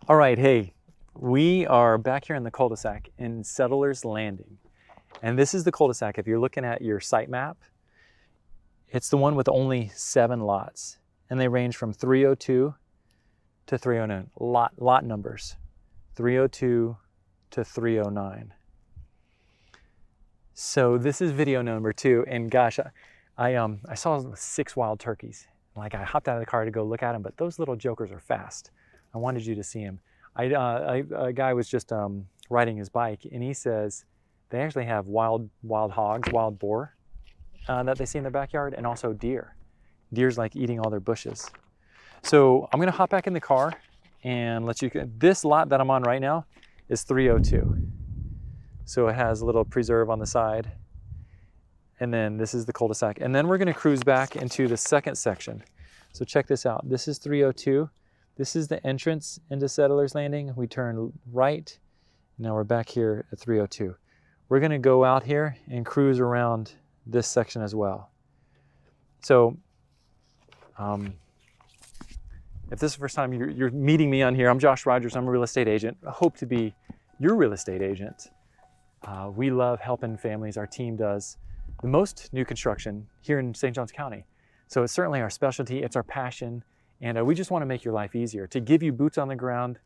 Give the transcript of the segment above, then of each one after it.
All right, hey, we are back here in the cul-de-sac in Settlers Landing. And this is the cul-de-sac. If you're looking at your site map, it's the one with only 7 lots. And they range from 302 to 309, lot numbers, 302 to 309. So this is video number 2, and gosh, I saw 6 wild turkeys. Like, I hopped out of the car to go look at them, but those little jokers are fast. I wanted you to see him. A guy was just riding his bike, and he says they actually have wild hogs, wild boar that they see in their backyard, and also deer. Deer's like eating all their bushes. So I'm gonna hop back in the car and let you. This lot that I'm on right now is 302. So it has a little preserve on the side, and then this is the cul-de-sac, and then we're gonna cruise back into the second section. So check this out. This is 302. This is the entrance into Settlers Landing. We turn right. Now we're back here at 302. We're gonna go out here and cruise around this section as well. So if this is the first time you're meeting me on here, I'm JoshRogers. I'm a real estate agent. I hope to be your real estate agent. We love helping families. Our team does the most new construction here in St. Johns County. So it's certainly our specialty. It's our passion. And we just want to make your life easier, to give you boots on the ground,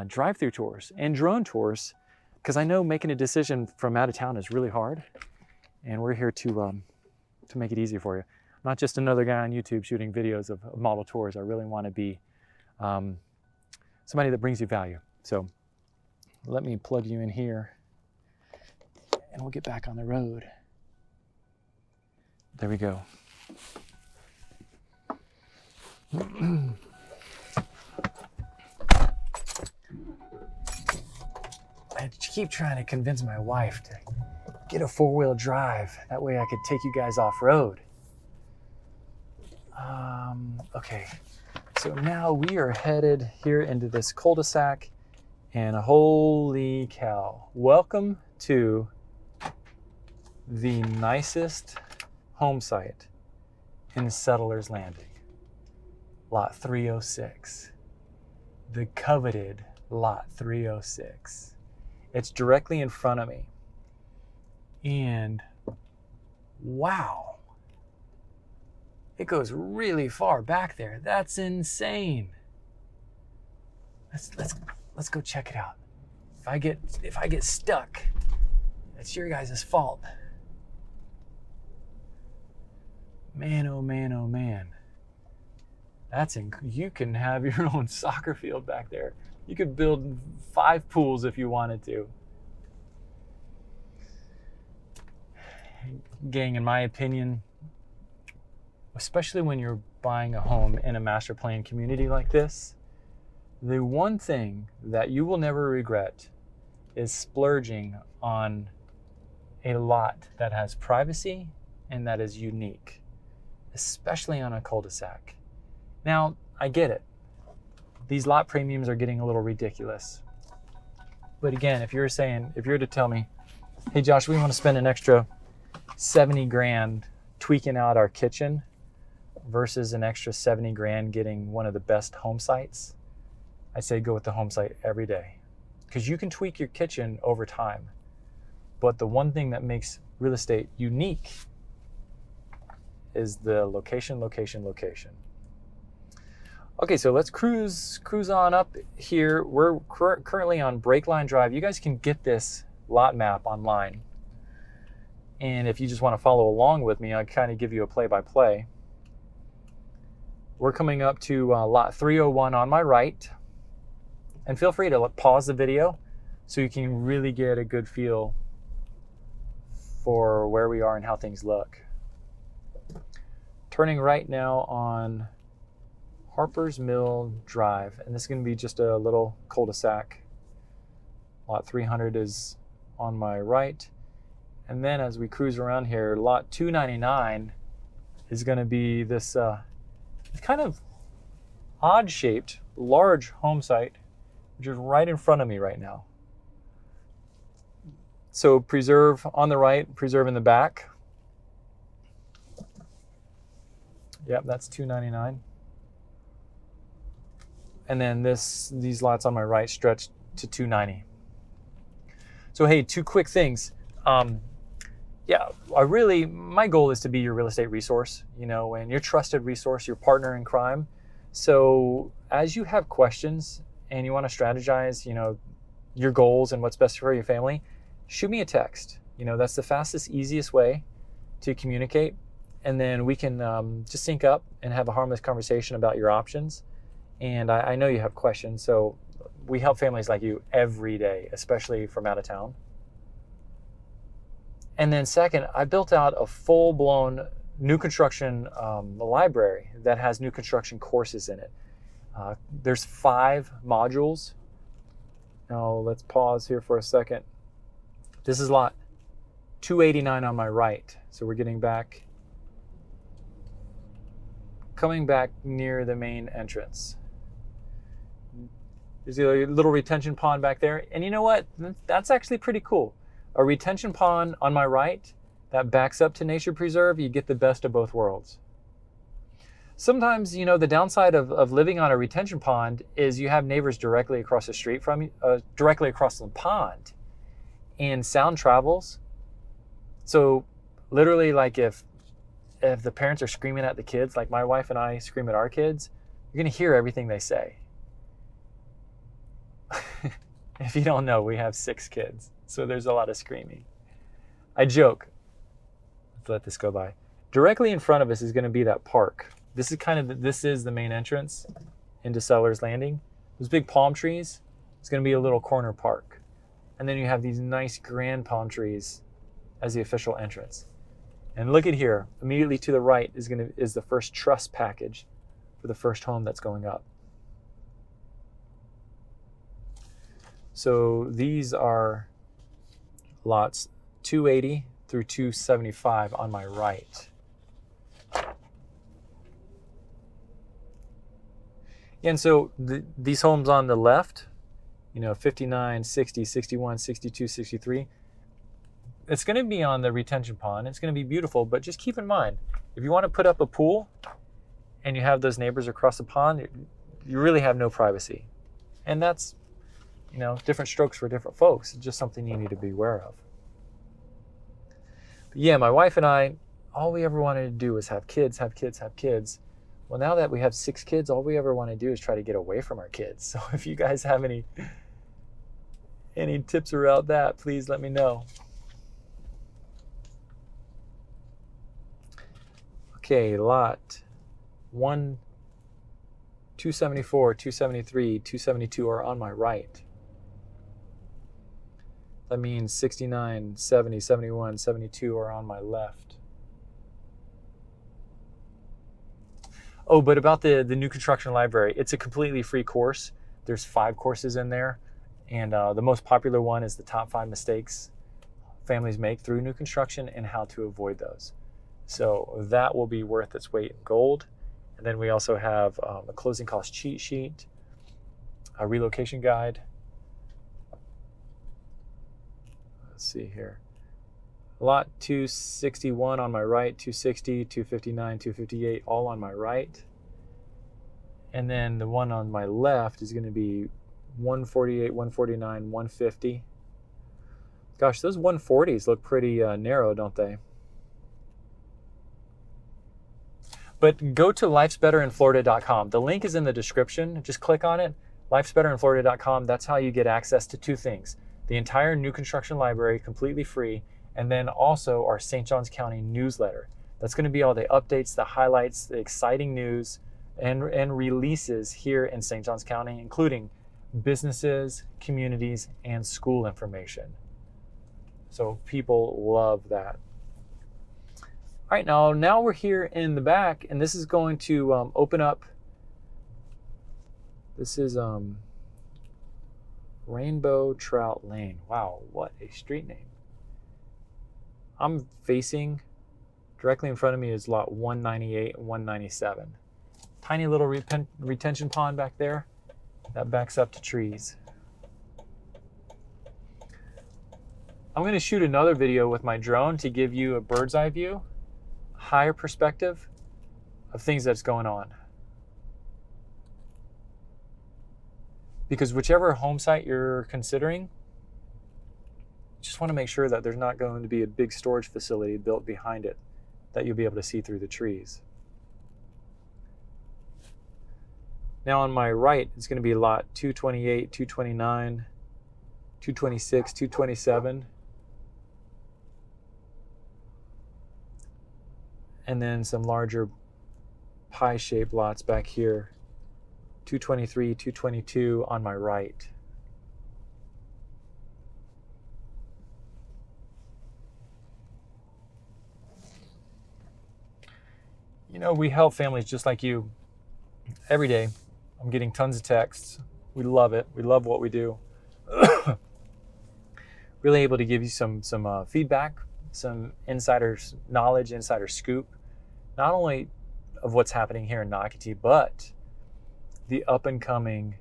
drive-through tours and drone tours, because I know making a decision from out of town is really hard, and we're here to make it easy for you. I'm not just another guy on YouTube shooting videos of model tours. I really want to be somebody that brings you value. So let me plug you in here, and we'll get back on the road. There we go. I keep trying to convince my wife to get a 4-wheel drive. That way I could take you guys off-road. Okay, so now we are headed here into this cul-de-sac, and holy cow, welcome to the nicest home site in Settlers Landing. Lot 306, the coveted Lot 306. It's directly in front of me. And wow, it goes really far back there. That's insane. Let's go check it out. If I get stuck, it's your guys' fault. Man, oh man, oh man. You can have your own soccer field back there. You could build 5 pools if you wanted to. Gang, in my opinion, especially when you're buying a home in a master plan community like this, the one thing that you will never regret is splurging on a lot that has privacy and that is unique, especially on a cul-de-sac. Now, I get it. These lot premiums are getting a little ridiculous. But again, if you were to tell me, hey Josh, we want to spend an extra 70 grand tweaking out our kitchen versus an extra 70 grand getting one of the best home sites, I say go with the home site every day. Because you can tweak your kitchen over time. But the one thing that makes real estate unique is the location, location, location. Okay, so let's cruise on up here. We're currently on Breakline Drive. You guys can get this lot map online. And if you just want to follow along with me, I'll kind of give you a play-by-play. We're coming up to lot 301 on my right. And feel free to pause the video so you can really get a good feel for where we are and how things look. Turning right now on Harper's Mill Drive, and this is going to be just a little cul-de-sac. Lot 300 is on my right, and then as we cruise around here, lot 299 is going to be this kind of odd-shaped, large home site, which is right in front of me right now. So preserve on the right, preserve in the back. Yep, that's 299. And then these lots on my right stretch to 290. So hey, two quick things. Yeah, my goal is to be your real estate resource, and your trusted resource, your partner in crime. So as you have questions and you want to strategize, your goals and what's best for your family, shoot me a text. That's the fastest, easiest way to communicate. And then we can just sync up and have a harmless conversation about your options. And I know you have questions, so we help families like you every day, especially from out of town. And then second, I built out a full-blown new construction library that has new construction courses in it. There's 5 modules. Now let's pause here for a second. This is lot 289 on my right. So we're coming back near the main entrance. There's a little retention pond back there. And you know what? That's actually pretty cool. A retention pond on my right that backs up to nature preserve, you get the best of both worlds. Sometimes, the downside of living on a retention pond is you have neighbors directly across the street from you, directly across the pond, and sound travels. So literally, like if the parents are screaming at the kids, like my wife and I scream at our kids, you're going to hear everything they say. If you don't know, we have 6 kids, so there's a lot of screaming. I joke. Let's let this go by. Directly in front of us is going to be that park. This is the main entrance into Sellers Landing. Those big palm trees, it's going to be a little corner park. And then you have these nice grand palm trees as the official entrance. And look at here, immediately to the right is the first truss package for the first home that's going up. So these are lots 280 through 275 on my right. And so these homes on the left, 59, 60, 61, 62, 63, it's going to be on the retention pond. It's going to be beautiful, but just keep in mind, if you want to put up a pool and you have those neighbors across the pond, you really have no privacy. And that's, different strokes for different folks. It's just something you need to be aware of. But yeah, my wife and I, all we ever wanted to do was have kids. Well, now that we have 6 kids, all we ever want to do is try to get away from our kids. So if you guys have any tips around that, please let me know. Okay, lot 1, 274, 273, 272 are on my right. That means 69, 70, 71, 72 are on my left. Oh, but about the new construction library, it's a completely free course. There's 5 courses in there. And the most popular one is the top 5 mistakes families make through new construction and how to avoid those. So that will be worth its weight in gold. And then we also have a closing cost cheat sheet, a relocation guide. Let's see here. Lot 261 on my right, 260, 259, 258, all on my right. And then the one on my left is going to be 148, 149, 150. Gosh, those 140s look pretty narrow, don't they? But go to lifesbetterinflorida.com. The link is in the description. Just click on it. Lifesbetterinflorida.com. That's how you get access to 2 things. The entire new construction library, completely free, and then also our St. Johns County newsletter. That's going to be all the updates, the highlights, the exciting news, and releases here in St. Johns County, including businesses, communities, and school information. So people love that. All right, now we're here in the back, and this is going to open up. This is Rainbow Trout Lane. Wow, what a street name. I'm facing, directly in front of me is lot 198 and 197. Tiny little retention pond back there that backs up to trees. I'm going to shoot another video with my drone to give you a bird's eye view, higher perspective of things that's going on. because whichever home site you're considering, just want to make sure that there's not going to be a big storage facility built behind it that you'll be able to see through the trees. Now on my right, it's going to be lot 228, 229, 226, 227. And then some larger pie-shaped lots back here. 223, 222 on my right. You know, we help families just like you every day. I'm getting tons of texts. We love it. We love what we do. Really able to give you some feedback, some insider knowledge, insider scoop, not only of what's happening here in Nocatee, but the up and coming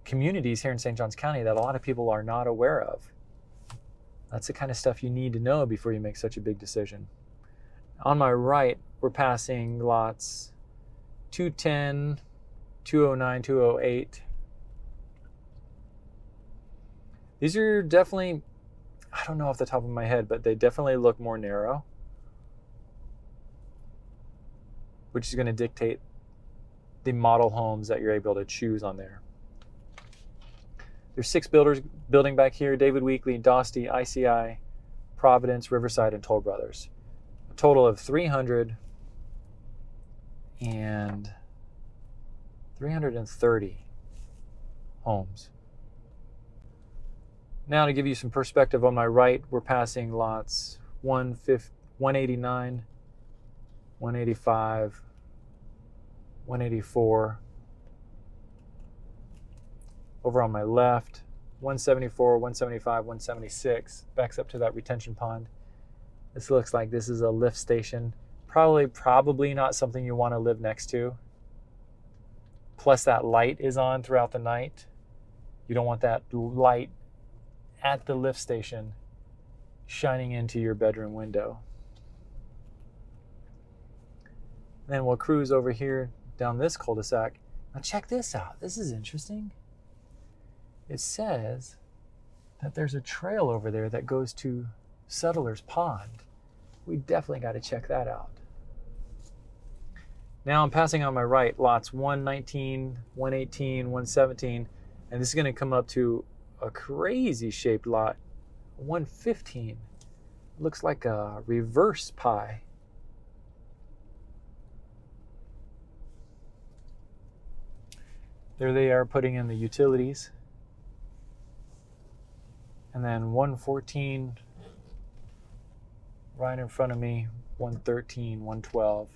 communities here in St. Johns County that a lot of people are not aware of. That's the kind of stuff you need to know before you make such a big decision. On my right, we're passing lots 210, 209, 208. These are definitely, I don't know off the top of my head, but they definitely look more narrow, which is going to dictate the model homes that you're able to choose on there. There's 6 builders building back here: David Weekley, Dosty, ICI, Providence, Riverside, and Toll Brothers. A total of 330 homes. Now to give you some perspective, on my right, we're passing lots 189, 185, 184. Over on my left, 174, 175, 176, backs up to that retention pond. This looks like this is a lift station. Probably not something you want to live next to. Plus that light is on throughout the night. You don't want that light at the lift station shining into your bedroom window. And then we'll cruise over here down this cul-de-sac. Now check this out. This is interesting. It says that there's a trail over there that goes to Settler's Pond. We definitely got to check that out. Now I'm passing on my right, lots 119, 118, 117, and this is going to come up to a crazy shaped lot, 115. Looks like a reverse pie. There they are putting in the utilities. And then 114 right in front of me, 113, 112.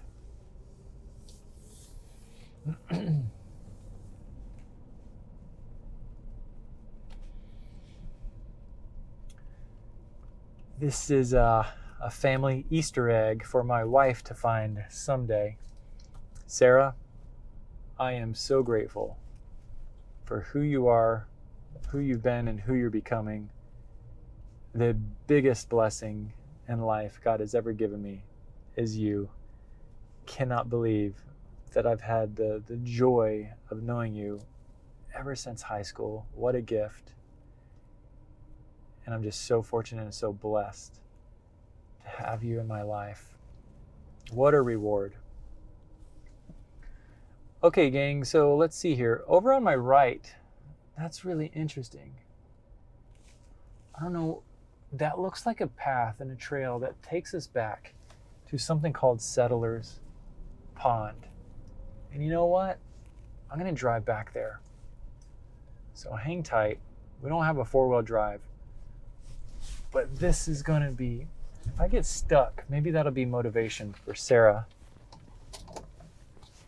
This is a family Easter egg for my wife to find someday. Sarah, I am so grateful for who you are, who you've been, and who you're becoming. The biggest blessing in life God has ever given me is you. Cannot believe that I've had the joy of knowing you ever since high school. What a gift. And I'm just so fortunate and so blessed to have you in my life. What a reward. Okay, gang, so let's see here. Over on my right, that's really interesting. I don't know, that looks like a path and a trail that takes us back to something called Settler's Pond. And you know what? I'm gonna drive back there. So hang tight. We don't have a 4-wheel drive, but this is gonna be, if I get stuck, maybe that'll be motivation for Sarah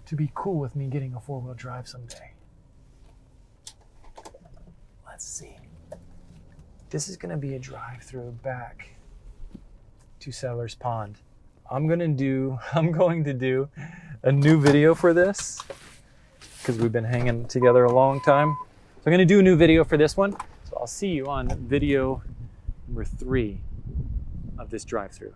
to be cool with me getting a 4-wheel drive someday. Let's see. This is gonna be a drive-through back to Settler's Pond. I'm going to do a new video for this because we've been hanging together a long time. So I'm going to do a new video for this one. So I'll see you on video number 3 of this drive-through.